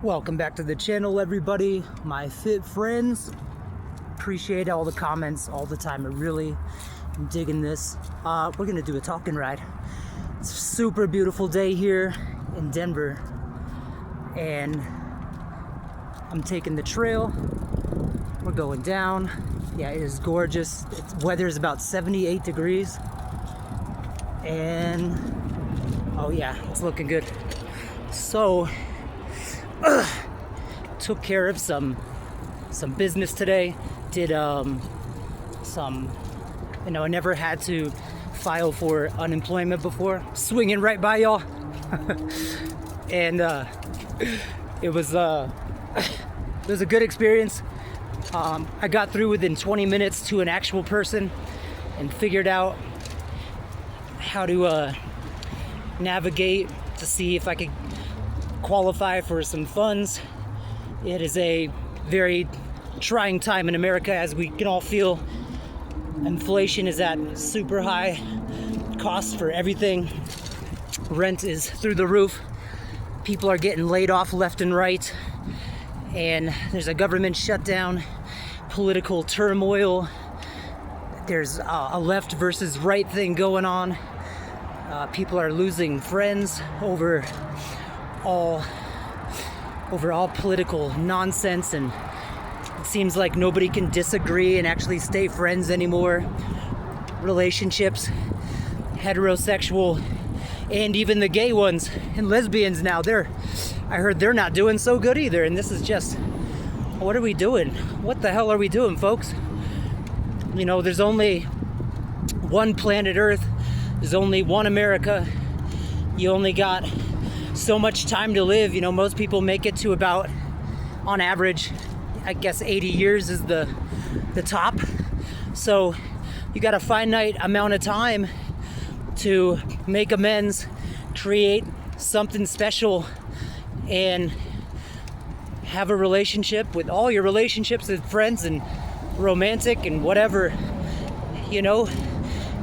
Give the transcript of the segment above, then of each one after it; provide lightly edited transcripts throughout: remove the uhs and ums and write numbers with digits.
Welcome back to the channel, everybody, my fit friends. Appreciate all the comments all the time. I really am digging this. We're gonna do a talking ride. It's a super beautiful day here in Denver, and I'm taking the trail. We're going down. Yeah, it is gorgeous. Weather is about 78 degrees, and oh yeah, it's looking good. So took care of some business today. Did some, I never had to file for unemployment before. Swinging right by y'all. And it was a good experience. I got through within 20 minutes to an actual person and figured out how to navigate to see if I could qualify for some funds. It is a very trying time in America, as we can all feel. Inflation is at super high costs for everything. Rent is through the roof. People are getting laid off left and right, and there's a government shutdown, political turmoil. There's a left versus right thing going on. People are losing friends over all political nonsense, and it seems like nobody can disagree and actually stay friends anymore. Relationships, heterosexual, and even the gay ones and lesbians now, I heard they're not doing so good either. And this is just, what are we doing? What the hell are we doing, folks? There's only one planet Earth. There's only one America. You only got so much time to live. Most people make it to about, on average, I guess 80 years is the top. So you got a finite amount of time to make amends, create something special, and have a relationship with all your relationships with friends and romantic and whatever. You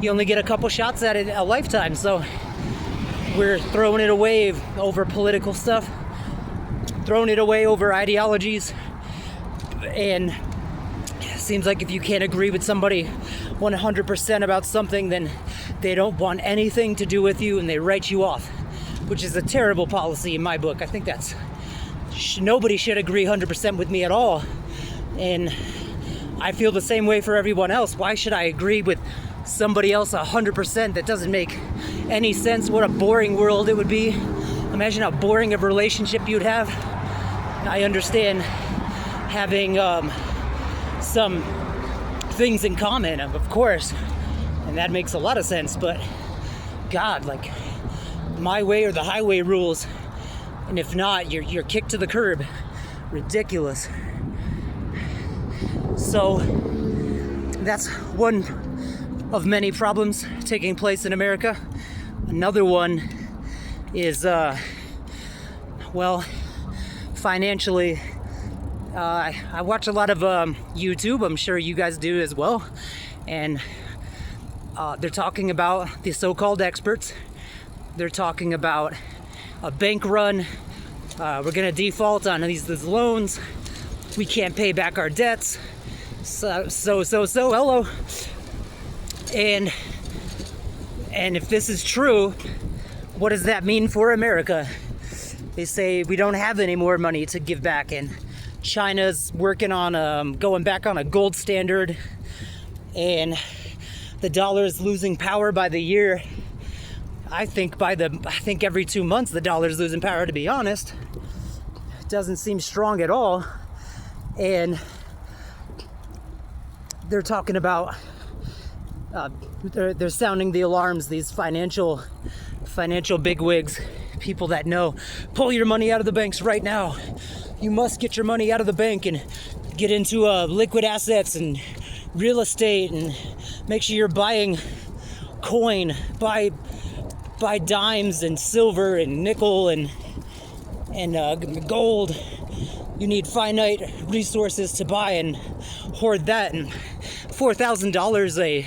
only get a couple shots at it a lifetime. So we're throwing it away over political stuff, throwing it away over ideologies, and it seems like if you can't agree with somebody 100% about something, then they don't want anything to do with you and they write you off, which is a terrible policy in my book. I think nobody should agree 100% with me at all, and I feel the same way for everyone else. Why should I agree with somebody else 100%? That doesn't make any sense. What a boring world it would be. Imagine how boring of a relationship you'd have. I understand having some things in common, of course, and that makes a lot of sense, but God, like, my way or the highway rules, and if not, you're kicked to the curb. Ridiculous. So that's one of many problems taking place in America. Another one is, financially. I watch a lot of YouTube. I'm sure you guys do as well. And they're talking about the so-called experts. They're talking about a bank run. We're going to default on these loans. We can't pay back our debts. So, hello. And if this is true, what does that mean for America? They say we don't have any more money to give back, and China's working on going back on a gold standard, and the dollar is losing power by the year. I think every 2 months the dollar's losing power, to be honest. It doesn't seem strong at all. And they're talking about they're sounding the alarms, these financial bigwigs, people that know, pull your money out of the banks right now. You must get your money out of the bank and get into liquid assets and real estate, and make sure you're buying coin, buy dimes and silver and nickel and gold. You need finite resources to buy and hoard that. And $4,000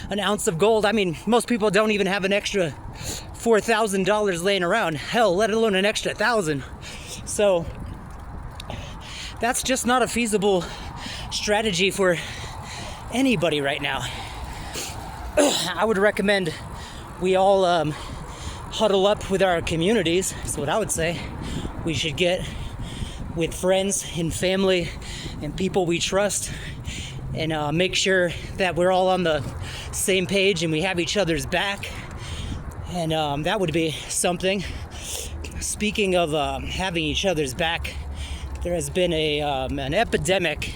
an ounce of gold. I mean, most people don't even have an extra $4,000 laying around. Hell, let alone an extra 1,000. So that's just not a feasible strategy for anybody right now. I would recommend we all huddle up with our communities. That's what I would say. We should get with friends and family and people we trust and make sure that we're all on the same page and we have each other's back. And that would be something. Speaking of having each other's back, there has been an epidemic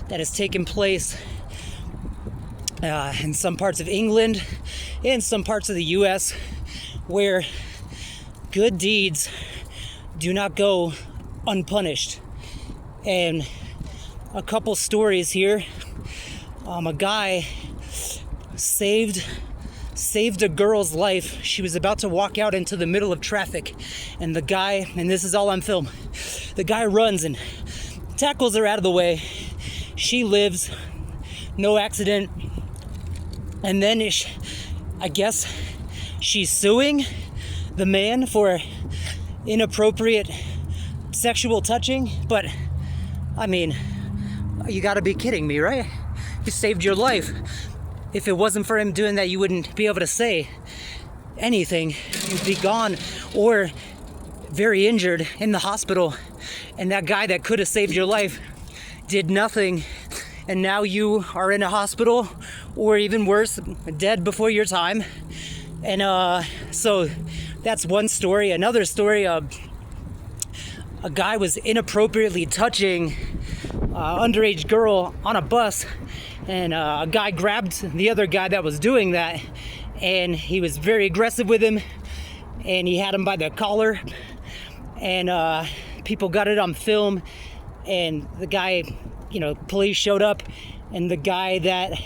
that has taken place in some parts of England and some parts of the U.S. where good deeds do not go unpunished. And a couple stories here. A guy saved a girl's life. She was about to walk out into the middle of traffic, and the guy, and this is all on film, the guy runs and tackles her out of the way. She lives, no accident. And then I guess she's suing the man for inappropriate sexual touching. But I mean, you gotta be kidding me, right? He saved your life. If it wasn't for him doing that, you wouldn't be able to say anything. You'd be gone or very injured in the hospital. And that guy that could have saved your life did nothing. And now you are in a hospital, or even worse, dead before your time. And so that's one story. Another story, a guy was inappropriately touching an underage girl on a bus, and a guy grabbed the other guy that was doing that, and he was very aggressive with him, and he had him by the collar, and people got it on film, and the guy, police showed up, and the guy that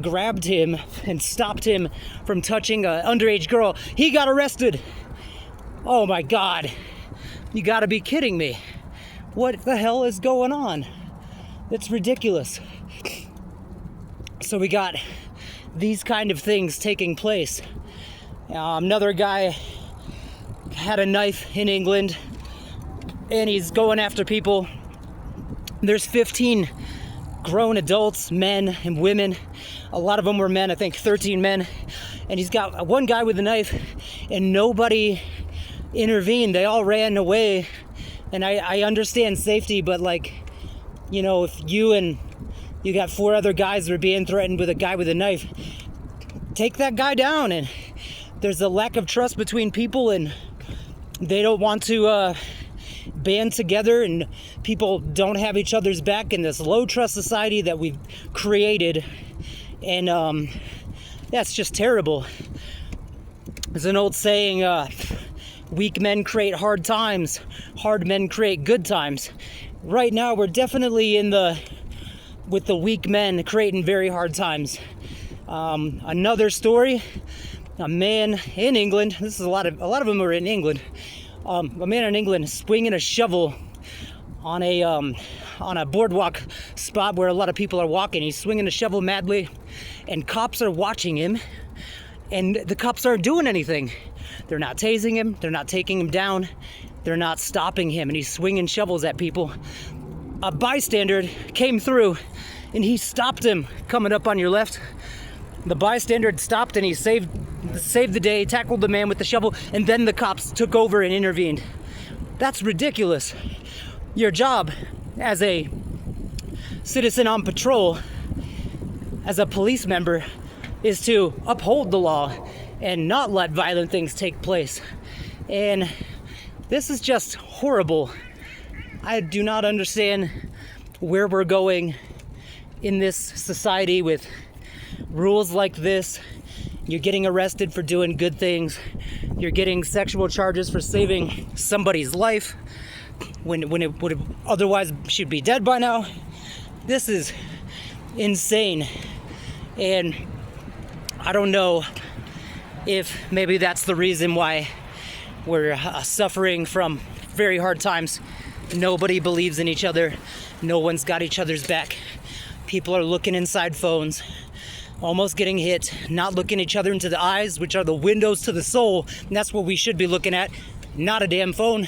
grabbed him and stopped him from touching an underage girl, he got arrested. Oh my God, you gotta be kidding me. What the hell is going on? It's ridiculous. So we got these kind of things taking place. Another guy had a knife in England, and he's going after people. There's 15 grown adults, men and women. A lot of them were men, I think 13 men. And he's got one guy with a knife, and nobody intervened. They all ran away. And I understand safety, but if you got 4 other guys that are being threatened with a guy with a knife, take that guy down. And there's a lack of trust between people, and they don't want to band together, and people don't have each other's back in this low trust society that we've created. And that's just terrible. There's an old saying, weak men create hard times, hard men create good times. Right now we're definitely with the weak men creating very hard times. Another story, a man in England, this is a lot of them are in England. A man in England swinging a shovel on a boardwalk spot where a lot of people are walking. He's swinging a shovel madly, and cops are watching him, and the cops aren't doing anything. They're not tasing him, they're not taking him down, they're not stopping him, and he's swinging shovels at people. A bystander came through, and he stopped him coming up on your left. The bystander stopped, and he saved the day, tackled the man with the shovel, and then the cops took over and intervened. That's ridiculous. Your job as a citizen on patrol, as a police member, is to uphold the law and not let violent things take place. And this is just horrible. I do not understand where we're going in this society with rules like this. You're getting arrested for doing good things. You're getting sexual charges for saving somebody's life when it would have otherwise should be dead by now. This is insane. And I don't know if maybe that's the reason why we're suffering from very hard times. Nobody believes in each other. No one's got each other's back. People are looking inside phones, almost getting hit, not looking each other into the eyes, which are the windows to the soul. And that's what we should be looking at, not a damn phone.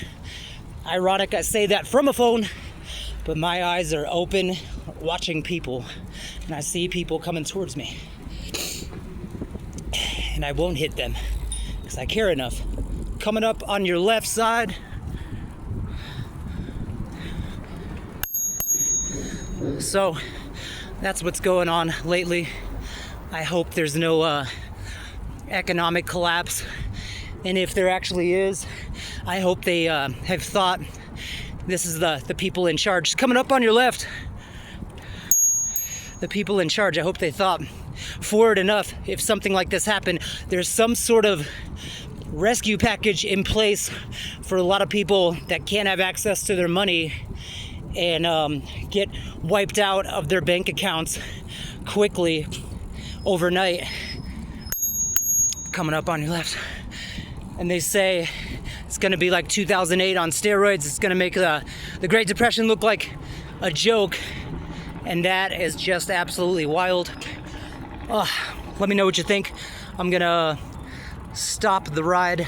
Ironic I say that from a phone, but my eyes are open watching people, and I see people coming towards me. And I won't hit them because I care enough. Coming up on your left side. So that's what's going on lately. I hope there's no economic collapse. And if there actually is, I hope they have thought this is the people in charge. Coming up on your left. The people in charge, I hope they thought forward enough. If something like this happened, there's some sort of rescue package in place for a lot of people that can't have access to their money and get wiped out of their bank accounts quickly overnight. Coming up on your left. And they say it's going to be like 2008 on steroids. It's going to make the Great Depression look like a joke. And that is just absolutely wild. Let me know what you think. I'm going to stop the ride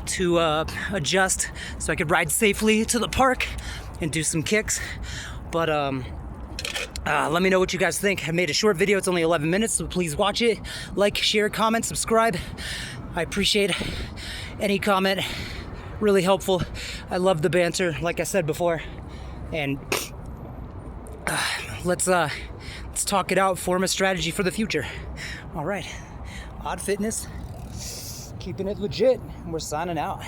to adjust so I could ride safely to the park and do some kicks. But let me know what you guys think. I made a short video. It's only 11 minutes, so please watch it. Like, share, comment, subscribe. I appreciate any comment. Really helpful. I love the banter, like I said before. And let's talk it out, form a strategy for the future. All right. Odd Fitness, keeping it legit. We're signing out.